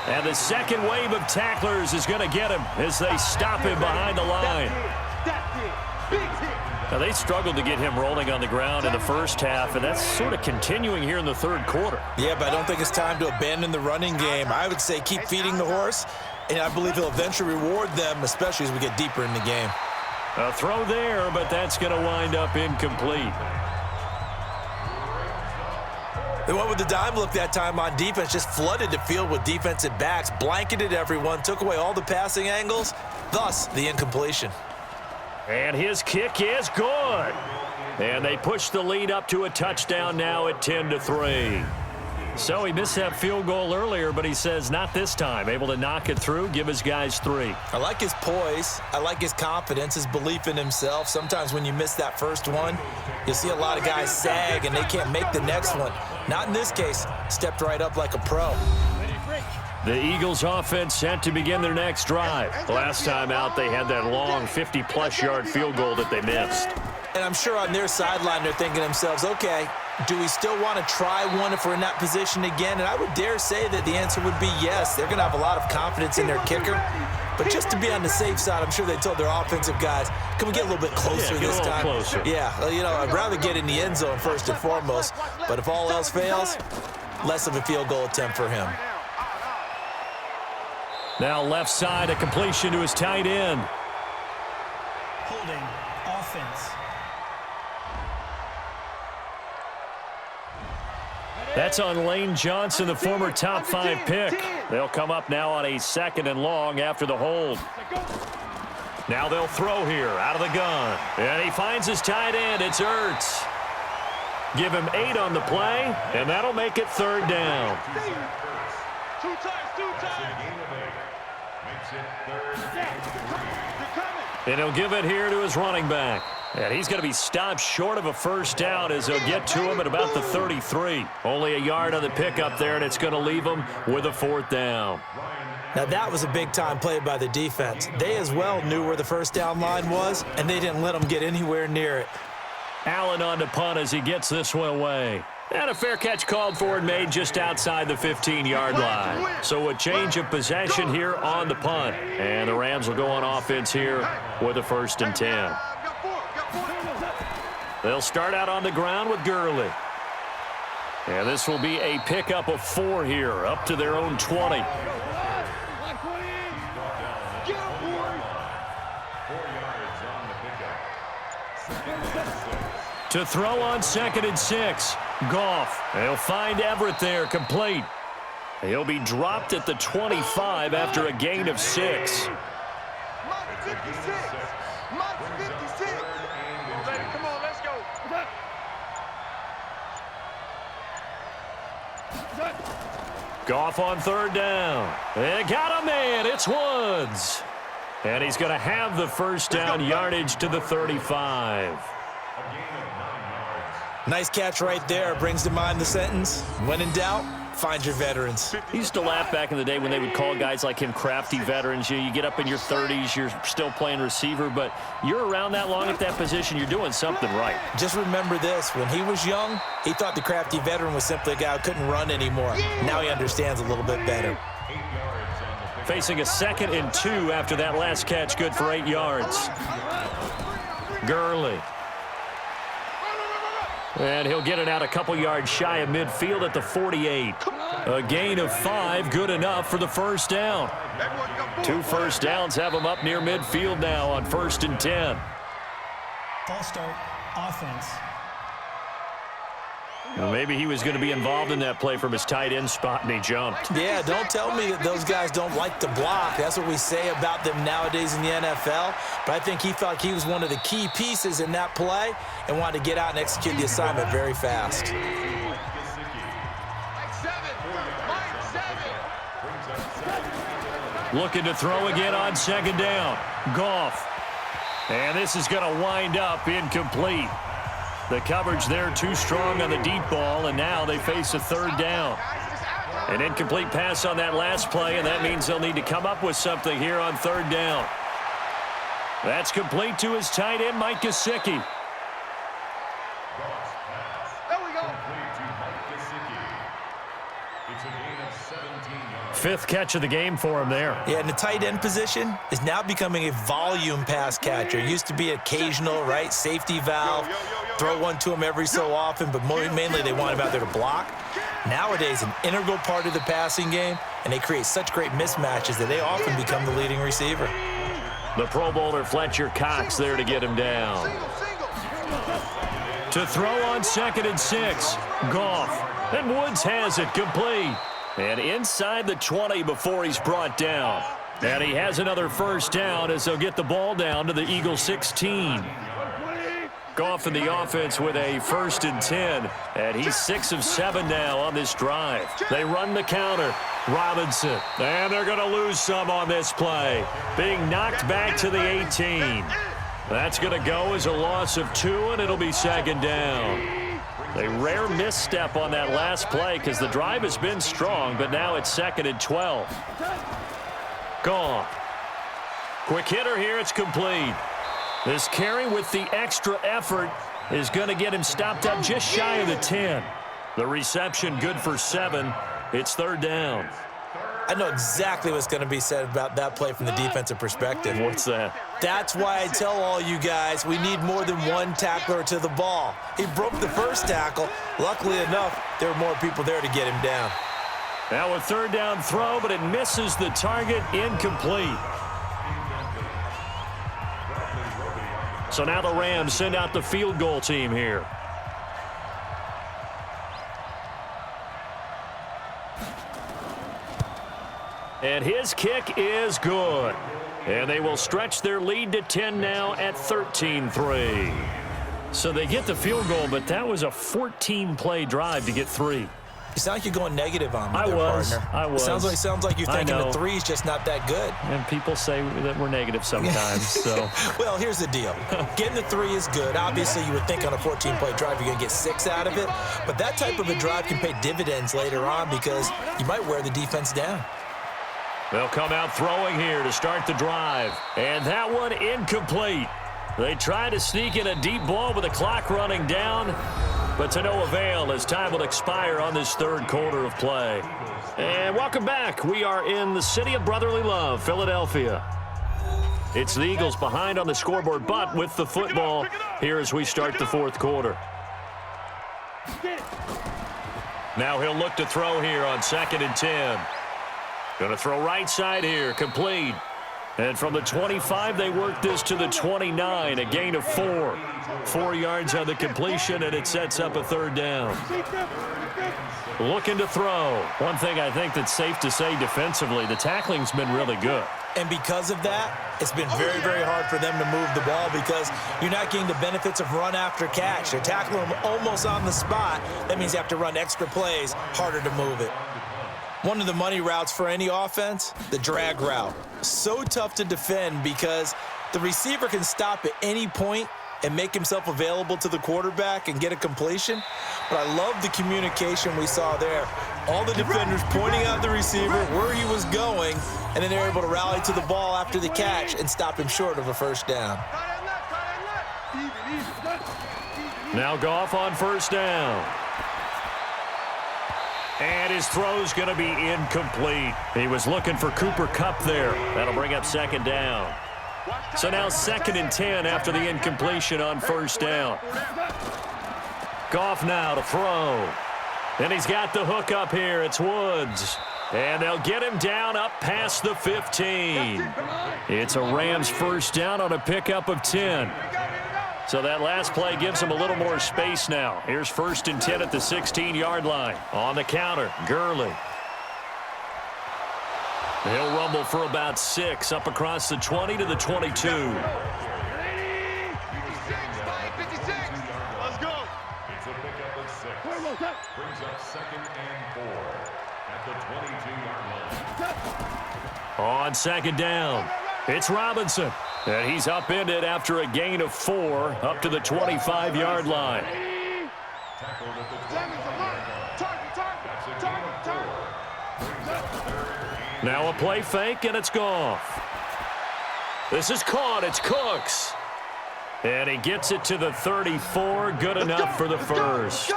And the second wave of tacklers is going to get him as they stop him behind the line. Now, they struggled to get him rolling on the ground in the first half, and that's sort of continuing here in the 3rd quarter. Yeah, but I don't think it's time to abandon the running game. I would say keep feeding the horse, and I believe he'll eventually reward them, especially as we get deeper in the game. A throw there, but that's going to wind up incomplete. They went with the dime look that time on defense, just flooded the field with defensive backs, blanketed everyone, took away all the passing angles, thus the incompletion. And his kick is good. And they push the lead up to a touchdown now at 10-3. So he missed that field goal earlier, but he says not this time. Able to knock it through, give his guys 3. I like his poise. I like his confidence, his belief in himself. Sometimes when you miss that first one, you'll see a lot of guys sag and they can't make the next one. Not in this case. Stepped right up like a pro. The Eagles offense set to begin their next drive. Last time out, they had that long 50-plus yard field goal that they missed. And I'm sure on their sideline they're thinking to themselves, okay, do we still want to try one if we're in that position again? And I would dare say that the answer would be yes. They're going to have a lot of confidence in their kicker. But just to be on the safe side, I'm sure they told their offensive guys, can we get a little bit closer this time? Closer. Yeah, I'd rather get in the end zone first and foremost. But if all else fails, less of a field goal attempt for him. Now left side, a completion to his tight end. Holding offense. That's on Lane Johnson, the former top 5 pick. They'll come up now on a 2nd and long after the hold. Now they'll throw here out of the gun. And he finds his tight end. It's Ertz. Give him 8 on the play, and that'll make it 3rd down. Two times. Makes it 3rd and 3. And he'll give it here to his running back. And he's going to be stopped short of a 1st down as they'll get to him at about the 33. Only a yard on the pickup there, and it's going to leave him with a 4th down. Now, that was a big-time play by the defense. They as well knew where the 1st down line was, and they didn't let them get anywhere near it. Allen on the punt as he gets this one away. And a fair catch called for and made just outside the 15-yard line. So a change of possession here on the punt. And the Rams will go on offense here with a 1st and 10. They'll start out on the ground with Gurley. And this will be a pickup of 4 here, up to their own 20. 4 yards on the pickup. To throw on 2nd and 6. Goff. They'll find Everett there, complete. He'll be dropped at the 25 after a gain of 6. Mike 56. Mike 56. Come on, let's go. Goff on 3rd down. They got a man. It's Woods. And he's going to have the 1st down yardage to the 35. Nice catch right there. Brings to mind the sentence, when in doubt, find your veterans. He used to laugh back in the day when they would call guys like him crafty veterans. You get up in your 30s, you're still playing receiver, but you're around that long at that position, you're doing something right. Just remember this, when he was young, he thought the crafty veteran was simply a guy who couldn't run anymore. Now he understands a little bit better. Facing a 2nd and 2 after that last catch, good for 8 yards. Gurley. And he'll get it out a couple yards shy of midfield at the 48. A gain of 5, good enough for the 1st down. 2 first downs have him up near midfield now on 1st and 10. False start offense. Well, maybe he was going to be involved in that play from his tight end spot, and he jumped. Yeah, don't tell me that those guys don't like to block. That's what we say about them nowadays in the NFL. But I think he felt like he was one of the key pieces in that play and wanted to get out and execute the assignment very fast. Looking to throw again on 2nd down. Goff. And this is going to wind up incomplete. The coverage there too strong on the deep ball, and now they face a 3rd down. An incomplete pass on that last play, and that means they'll need to come up with something here on 3rd down. That's complete to his tight end, Mike Gesicki. There we go. It's a gain of 17 yards. 5th catch of the game for him there. Yeah, and the tight end position is now becoming a volume pass catcher. It used to be occasional, right? Safety valve, throw one to him every so often, but mainly they want him out there to block. Nowadays, an integral part of the passing game, and they create such great mismatches that they often become the leading receiver. The Pro Bowler Fletcher Cox there to get him down. To throw on 2nd and 6. Goff. And Woods has it complete. And inside the 20 before he's brought down. And he has another 1st down as they'll get the ball down to the Eagles 16. Goff in the offense with a 1st and 10. And he's 6 of 7 now on this drive. They run the counter. Robinson. And they're going to lose some on this play. Being knocked back to the 18. That's going to go as a loss of 2, and it'll be 2nd down. A rare misstep on that last play because the drive has been strong, but now it's 2nd and 12. Gone. Quick hitter here. It's complete. This carry with the extra effort is going to get him stopped up just shy of the 10. The reception good for 7. It's 3rd down. I know exactly what's going to be said about that play from the defensive perspective. What's that? That's why I tell all you guys we need more than one tackler to the ball. He broke the first tackle. Luckily enough, there were more people there to get him down. Now a 3rd down throw, but it misses the target. Incomplete. So now the Rams send out the field goal team here. And his kick is good. And they will stretch their lead to 10 now at 13-3. So they get the field goal, but that was a 14-play drive to get 3. You sound like you're going negative on me I there, was. partner. I was. Sounds like you're thinking the 3's just not that good. And people say that we're negative sometimes. So. Well, here's the deal. Getting the 3 is good. Obviously, you would think on a 14-play drive you're going to get 6 out of it. But that type of a drive can pay dividends later on because you might wear the defense down. They'll come out throwing here to start the drive. And that one incomplete. They try to sneak in a deep ball with the clock running down, but to no avail as time will expire on this 3rd quarter of play. And welcome back. We are in the city of brotherly love, Philadelphia. It's the Eagles behind on the scoreboard, but with the football here as we start the 4th quarter. Now he'll look to throw here on 2nd and 10. Going to throw right side here, complete. And from the 25, they work this to the 29, a gain of 4. 4 yards on the completion, and it sets up a 3rd down. Looking to throw. One thing I think that's safe to say defensively, the tackling's been really good. And because of that, it's been very, very hard for them to move the ball because you're not getting the benefits of run after catch. They're tackling them almost on the spot. That means you have to run extra plays, harder to move it. One of the money routes for any offense, the drag route. So tough to defend because the receiver can stop at any point and make himself available to the quarterback and get a completion. But I love the communication we saw there. All the defenders pointing out the receiver, where he was going, and then they're able to rally to the ball after the catch and stop him short of a 1st down. Now Goff on 1st down. And his throw's going to be incomplete. He was looking for Cooper Kupp there. That'll bring up 2nd down. So now 2nd and 10 after the incompletion on 1st down. Goff now to throw. And he's got the hook up here. It's Woods. And they'll get him down up past the 15. It's a Rams 1st down on a pickup of 10. So that last play gives him a little more space now. Here's 1st and 10 at the 16-yard line. On the counter, Gurley. He'll rumble for about 6 up across the 20 to the 22. 56 by 56. Let's go. It's a pickup of 6. Brings up 2nd and 4 at the 22-yard line. On 2nd down, it's Robinson. And he's upended after a gain of 4 up to the 25-yard line. Tackled at the 20-yard line. Now a play fake, and it's Goff. This is caught. It's Cooks. And he gets it to the 34. Good enough for the 1st.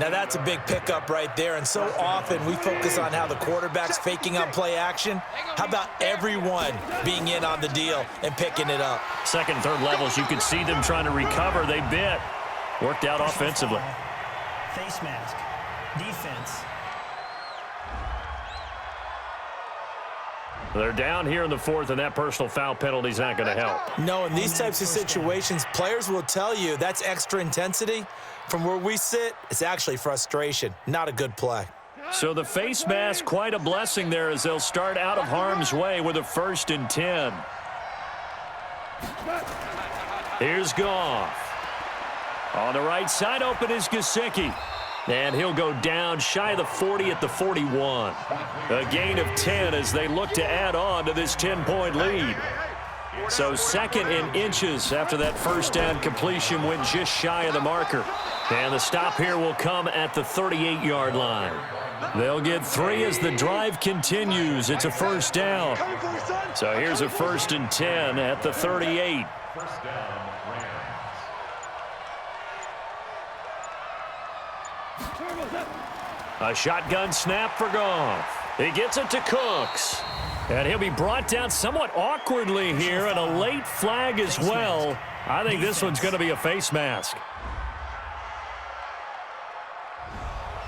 Now that's a big pickup right there, and so often we focus on how the quarterback's faking on play action. How about everyone being in on the deal and picking it up? 2nd and 3rd levels, you could see them trying to recover. They bit. Worked out offensively. Face mask. Defense. They're down here in the 4th, and that personal foul penalty is not going to help. No, in these types of situations, players will tell you that's extra intensity. From where we sit, it's actually frustration. Not a good play. So the face mask, quite a blessing there as they'll start out of harm's way with a 1st and 10. Here's Goff. On the right side, open is Gesicki. And he'll go down shy of the 40 at the 41. A gain of 10 as they look to add on to this 10-point lead. So 2nd and inches after that first down completion went just shy of the marker. And the stop here will come at the 38-yard line. They'll get 3 as the drive continues. It's a first down. So here's a 1st and 10 at the 38. First down, Rams. A shotgun snap for Goff. He gets it to Cooks. And he'll be brought down somewhat awkwardly here, and a late flag as well. I think this one's going to be a face mask.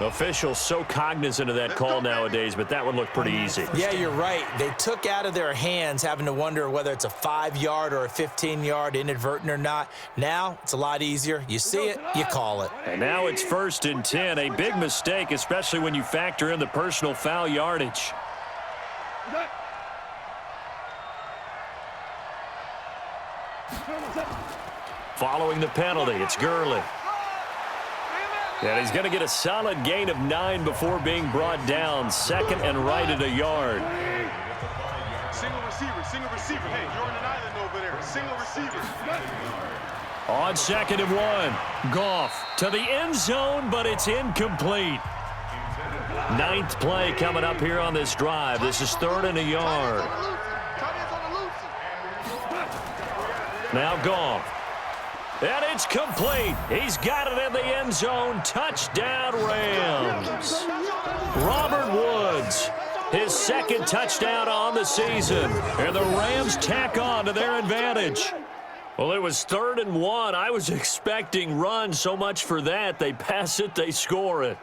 Officials so cognizant of that call nowadays, but that would look pretty easy. Yeah, you're right. They took out of their hands having to wonder whether it's a 5-yard or a 15-yard inadvertent or not. Now it's a lot easier. You see it, you call it. And now it's 1st and 10. A big mistake, especially when you factor in the personal foul yardage. Following the penalty, it's Gurley. And he's going to get a solid gain of 9 before being brought down. 2nd and right at a yard. Single receiver. Hey, you're on an island over there. Single receiver. On 2nd and 1, Goff to the end zone, but it's incomplete. 9th play coming up here on this drive. This is 3rd and a yard. Now Goff. And it's complete. He's got it in the end zone. Touchdown, Rams. Robert Woods, his 2nd touchdown on the season. And the Rams tack on to their advantage. Well, it was 3rd and 1. I was expecting run, so much for that. They pass it, they score it.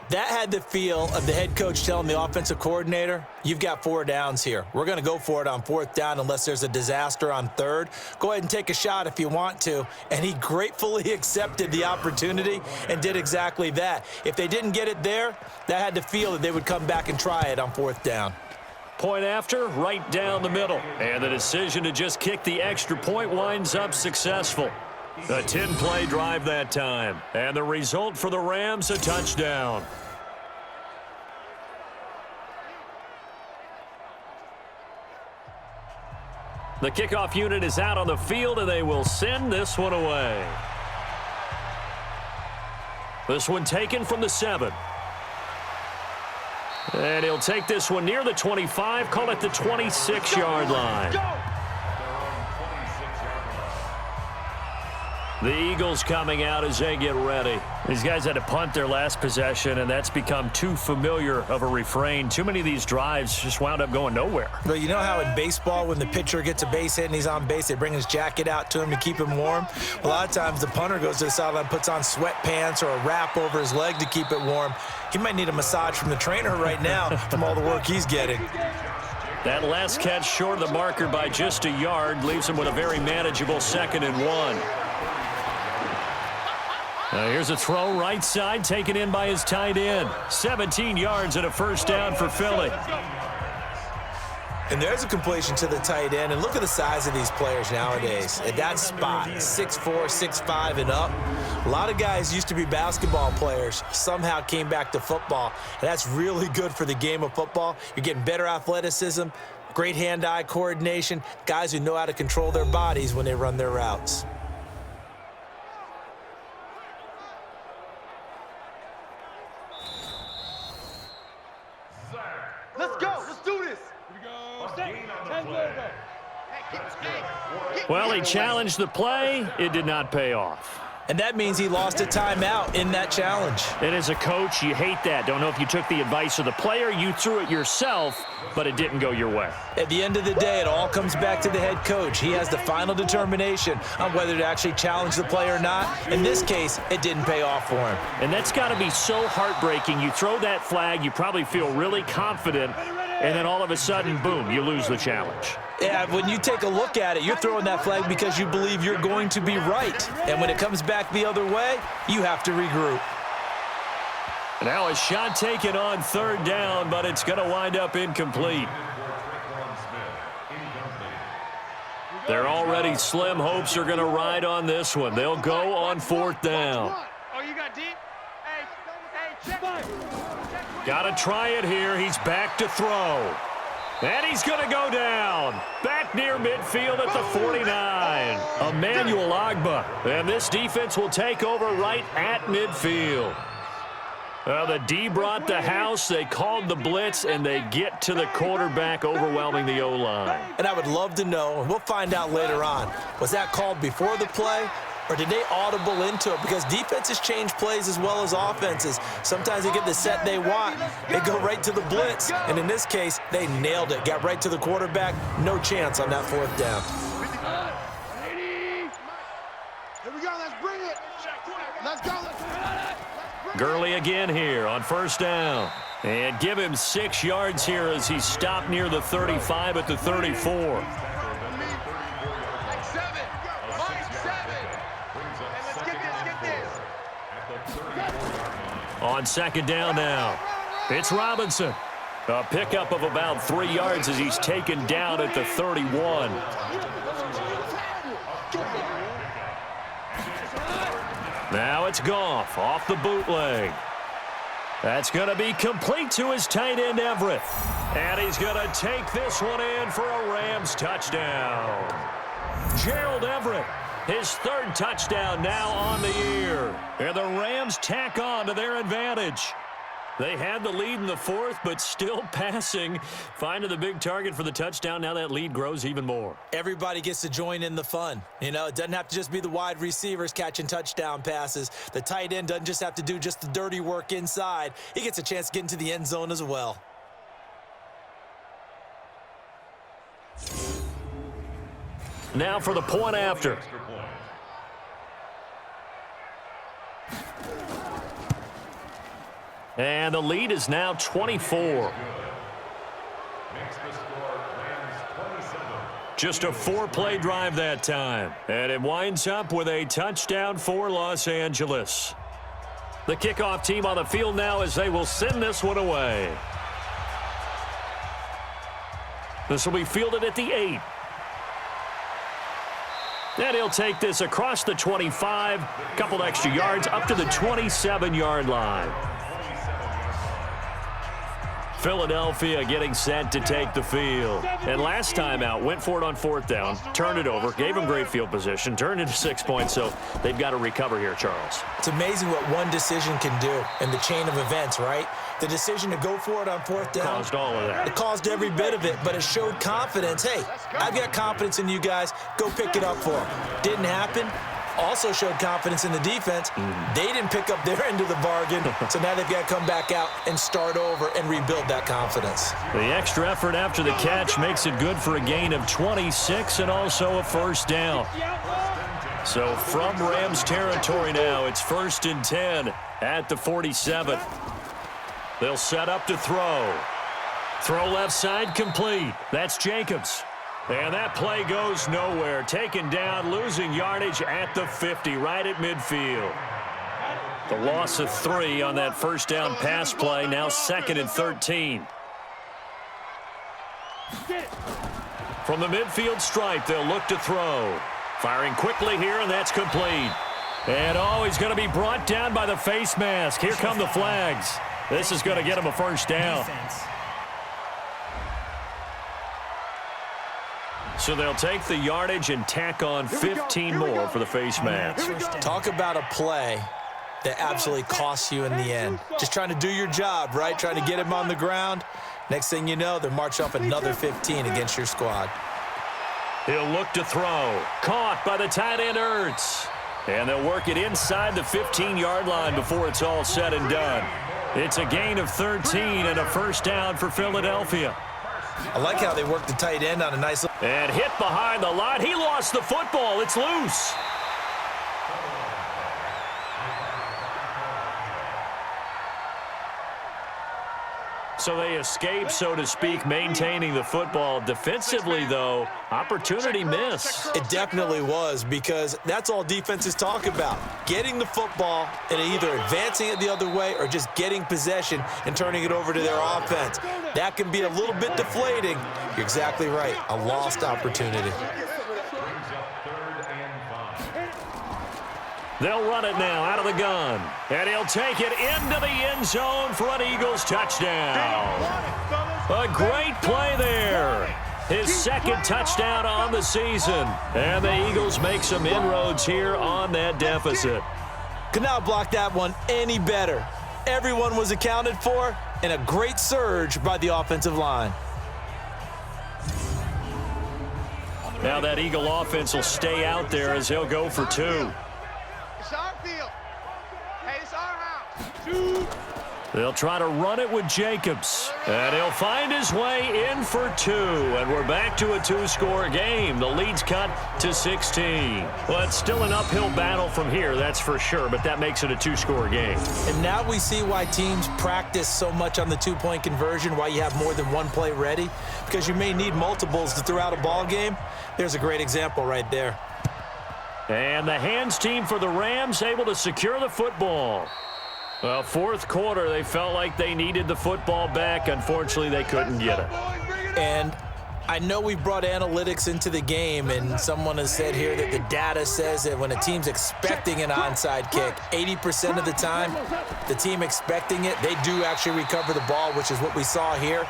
That had the feel of the head coach telling the offensive coordinator, you've got 4 downs here. We're going to go for it on 4th down unless there's a disaster on 3rd. Go ahead and take a shot if you want to. And he gratefully accepted the opportunity and did exactly that. If they didn't get it there, that had the feel that they would come back and try it on 4th down. Point after, right down the middle. And the decision to just kick the extra point winds up successful. A 10-play drive that time. And the result for the Rams, a touchdown. The kickoff unit is out on the field, and they will send this one away. This one taken from the 7. And he'll take this one near the 25, call it the 26-yard line. The Eagles coming out as they get ready. These guys had to punt their last possession, and that's become too familiar of a refrain. Too many of these drives just wound up going nowhere. Well, you know how in baseball, when the pitcher gets a base hit and he's on base, they bring his jacket out to him to keep him warm? A lot of times the punter goes to the sideline, puts on sweatpants or a wrap over his leg to keep it warm. He might need a massage from the trainer right now from all the work he's getting. That last catch short of the marker by just a yard leaves him with a very manageable 2nd and 1. Here's a throw right side taken in by his tight end. 17 yards and a first down for Philly. And there's a completion to the tight end. And look at the size of these players nowadays. At that spot, 6'4", 6'5", and up. A lot of guys used to be basketball players, somehow came back to football. And that's really good for the game of football. You're getting better athleticism, great hand-eye coordination, guys who know how to control their bodies when they run their routes. Let's go. Let's do this. Well, he challenged the play. It did not pay off. And that means he lost a timeout in that challenge. And as a coach, you hate that. Don't know if you took the advice of the player, you threw it yourself, but it didn't go your way. At the end of the day, it all comes back to the head coach. He has the final determination on whether to actually challenge the play or not. In this case, it didn't pay off for him. And that's got to be so heartbreaking. You throw that flag, you probably feel really confident, and then all of a sudden, boom, you lose the challenge. Yeah, when you take a look at it, you're throwing that flag because you believe you're going to be right. And when it comes back the other way, you have to regroup. Now a shot taken on 3rd down, but it's going to wind up incomplete. Their already slim hopes are going to ride on this one. They'll go on 4th down. Oh, you got deep? Hey, check. Got to try it here. He's back to throw. And he's going to go down. Back near midfield at the 49. Emmanuel Ogbah. And this defense will take over right at midfield. The D brought the house. They called the blitz, and they get to the quarterback, overwhelming the O-line. And I would love to know, and we'll find out later on, was that called before the play, or did they audible into it? Because defenses change plays as well as offenses. Sometimes they get the set they want. They go right to the blitz. And in this case, they nailed it. Got right to the quarterback. No chance on that fourth down. Here we go. Let's bring it. Let's go. Gurley again here on first down. And give him 6 yards here as he stopped near the 35 at the 34. On second down now, it's Robinson. A pickup of about 3 yards as he's taken down at the 31. Now it's Goff off the bootleg. That's going to be complete to his tight end, Everett. And he's going to take this one in for a Rams touchdown. Gerald Everett, his 3rd touchdown now on the year. And the Rams tack on to their advantage. They had the lead in the 4th, but still passing. Finding the big target for the touchdown. Now that lead grows even more. Everybody gets to join in the fun. You know, it doesn't have to just be the wide receivers catching touchdown passes. The tight end doesn't just have to do just the dirty work inside. He gets a chance to get into the end zone as well. Now for the point after. And the lead is now 24. Just a 4-play drive that time. And it winds up with a touchdown for Los Angeles. The kickoff team on the field now as they will send this one away. This will be fielded at the 8. And he'll take this across the 25, couple extra yards up to the 27-yard line. Philadelphia getting set to take the field. And last time out, went for it on 4th down, turned it over, gave them great field position, turned into 6 points, so they've got to recover here, Charles. It's amazing what one decision can do in the chain of events, right? The decision to go for it on 4th down. Caused all of that. It caused every bit of it, but it showed confidence. Hey, I've got confidence in you guys. Go pick it up for them. Didn't happen. Also showed confidence in the defense. They didn't pick up their end of the bargain, so now they've got to come back out and start over and rebuild that confidence. The extra effort after the catch makes it good for a gain of 26 and also a first down. So from Rams territory now, it's 1st and 10 at the 47. They'll set up to throw. Throw left side complete. That's Jacobs. And that play goes nowhere. Taken down, losing yardage at the 50, right at midfield. The loss of 3 on that first down pass play, now 2nd and 13. From the midfield stripe, they'll look to throw. Firing quickly here, and that's complete. And he's going to be brought down by the face mask. Here come the flags. This is going to get him a first down. So they'll take the yardage and tack on 15 more for the face mask. Talk about a play that absolutely costs you in the end. Just trying to do your job, right? Trying to get him on the ground. Next thing you know, they're marching off another 15 against your squad. He'll look to throw. Caught by the tight end, Ertz. And they'll work it inside the 15-yard line before it's all said and done. It's a gain of 13 and a first down for Philadelphia. I like how they work the tight end on a nice little... And hit behind the line. He lost the football. It's loose. So they escape, so to speak, maintaining the football. Defensively, though, opportunity miss. It definitely was, because that's all defenses talk about. Getting the football and either advancing it the other way or just getting possession and turning it over to their offense. That can be a little bit deflating. You're exactly right. A lost opportunity. They'll run it now out of the gun. And he'll take it into the end zone for an Eagles touchdown. A great play there. His second touchdown on the season. And the Eagles make some inroads here on that deficit. Could not block that one any better. Everyone was accounted for, and a great surge by the offensive line. Now that Eagle offense will stay out there as he'll go for 2. It's our field. Hey, it's our house. 2. They'll try to run it with Jacobs. And he'll find his way in for 2. And we're back to a 2-score game. The lead's cut to 16. Well, it's still an uphill battle from here, that's for sure, but that makes it a 2-score game. And now we see why teams practice so much on the 2-point conversion, why you have more than one play ready, because you may need multiples to throw out a ball game. There's a great example right there. And the hands team for the Rams able to secure the football. Well, fourth quarter, they felt like they needed the football back. Unfortunately, they couldn't get it. And I know we've brought analytics into the game, and someone has said here that the data says that when a team's expecting an onside kick, 80% of the time, the team expecting it, they do actually recover the ball, which is what we saw here.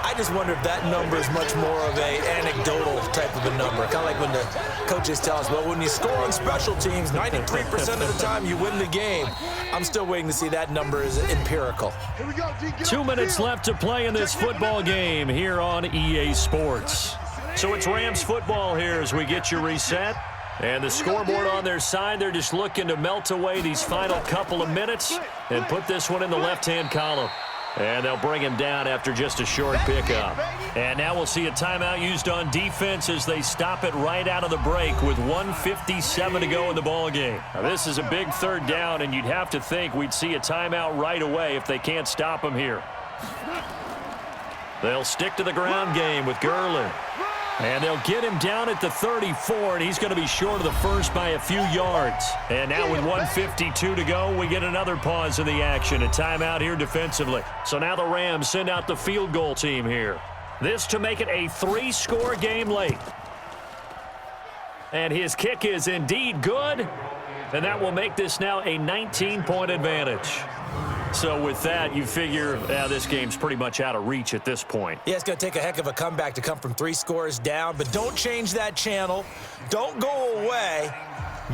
I just wonder if that number is much more of a anecdotal type of a number. Kind of like when the coaches tell us, well, when you score on special teams, 93% of the time you win the game. I'm still waiting to see that number is empirical. 2 minutes left to play in this football game here on EA Sports. So it's Rams football here as we get you reset. And the scoreboard on their side, they're just looking to melt away these final couple of minutes and put this one in the left-hand column. And they'll bring him down after just a short pickup. And now we'll see a timeout used on defense as they stop it right out of the break with 1:57 to go in the ball game. Now, this is a big third down, and you'd have to think we'd see a timeout right away if they can't stop him here. They'll stick to the ground game with Gurley. And they'll get him down at the 34, and he's going to be short of the first by a few yards. And now with 1:52 to go, we get another pause in the action. A timeout here defensively. So now the Rams send out the field goal team here. This to make it a 3-score game late. And his kick is indeed good. And that will make this now a 19-point advantage. So with that, you figure this game's pretty much out of reach at this point. Yeah, it's going to take a heck of a comeback to come from 3 scores down, but don't change that channel. Don't go away.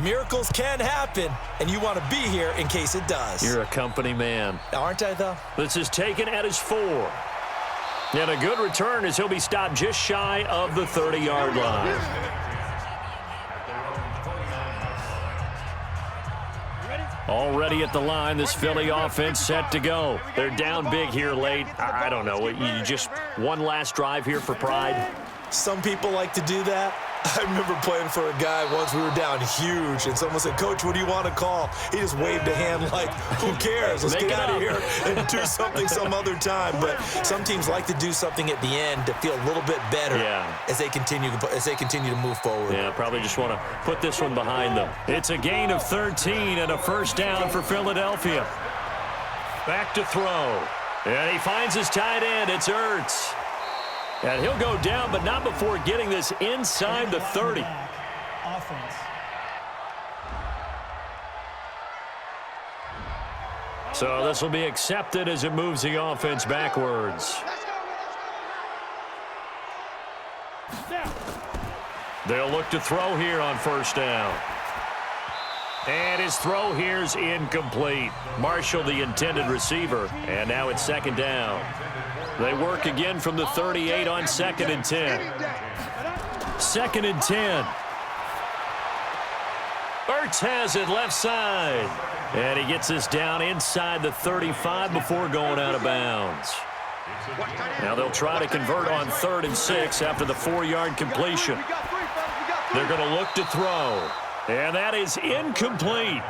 Miracles can happen, and you want to be here in case it does. You're a company man. Aren't I, though? This is taken at his 4. And a good return as he'll be stopped just shy of the 30-yard line. Already at the line, this Philly offense set to go. They're down big here late. I don't know. You just one last drive here for pride. Some people like to do that. I remember playing for a guy once. We were down huge, and someone said, "Coach, what do you want to call?" He just waved a hand like, "Who cares? Let's get out of here and do something some other time." But some teams like to do something at the end to feel a little bit better as they continue to move forward. Yeah, probably just want to put this one behind them. It's a gain of 13 and a first down for Philadelphia. Back to throw. And he finds his tight end. It's Ertz. And he'll go down, but not before getting this inside the 30. Offense. So this will be accepted as it moves the offense backwards. They'll look to throw here on first down. And his throw here's incomplete. Marshall, the intended receiver, and now it's second down. They work again from the 38 on 2nd and 10. 2nd and 10. Ertz has it left side. And he gets this down inside the 35 before going out of bounds. Now they'll try to convert on 3rd and 6 after the 4-yard completion. They're going to look to throw. And that is incomplete.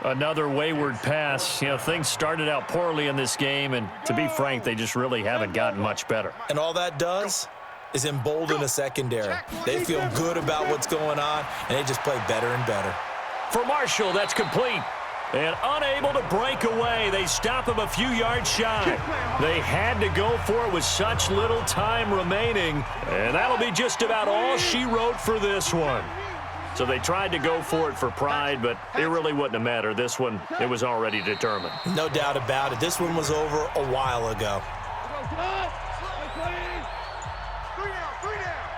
Another wayward pass. You know, things started out poorly in this game, and to be frank, they just really haven't gotten much better. And all that does is embolden a secondary. They feel good about what's going on, and they just play better and better. For Marshall, that's complete. And unable to break away, they stop him a few yards shy. They had to go for it with such little time remaining, and that'll be just about all she wrote for this one. So they tried to go for it for pride, but it really wouldn't have mattered. This one, it was already determined. No doubt about it. This one was over a while ago. Three down.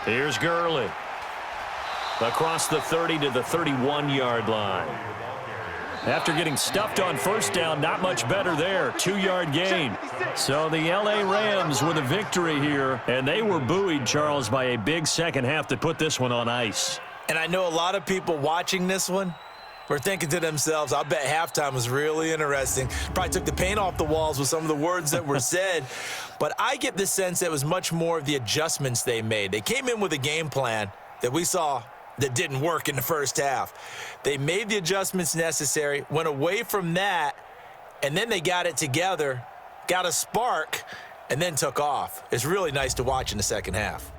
Here's Gurley. Across the 30 to the 31-yard line. After getting stuffed on first down, not much better there. 2-yard gain. So the L.A. Rams with a victory here, and they were buoyed, Charles, by a big second half that put this one on ice. And I know a lot of people watching this one were thinking to themselves, I bet halftime was really interesting. Probably took the paint off the walls with some of the words that were said. But I get the sense that it was much more of the adjustments they made. They came in with a game plan that we saw that didn't work in the first half. They made the adjustments necessary, went away from that, and then they got it together, got a spark, and then took off. It's really nice to watch in the second half.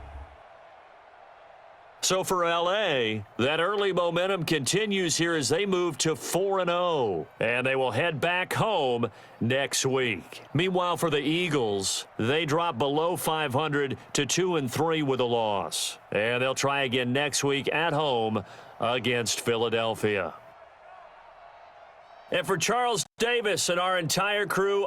So for L.A., that early momentum continues here as they move to 4-0, and they will head back home next week. Meanwhile, for the Eagles, they drop below 500 to 2-3 with a loss, and they'll try again next week at home against Philadelphia. And for Charles Davis and our entire crew,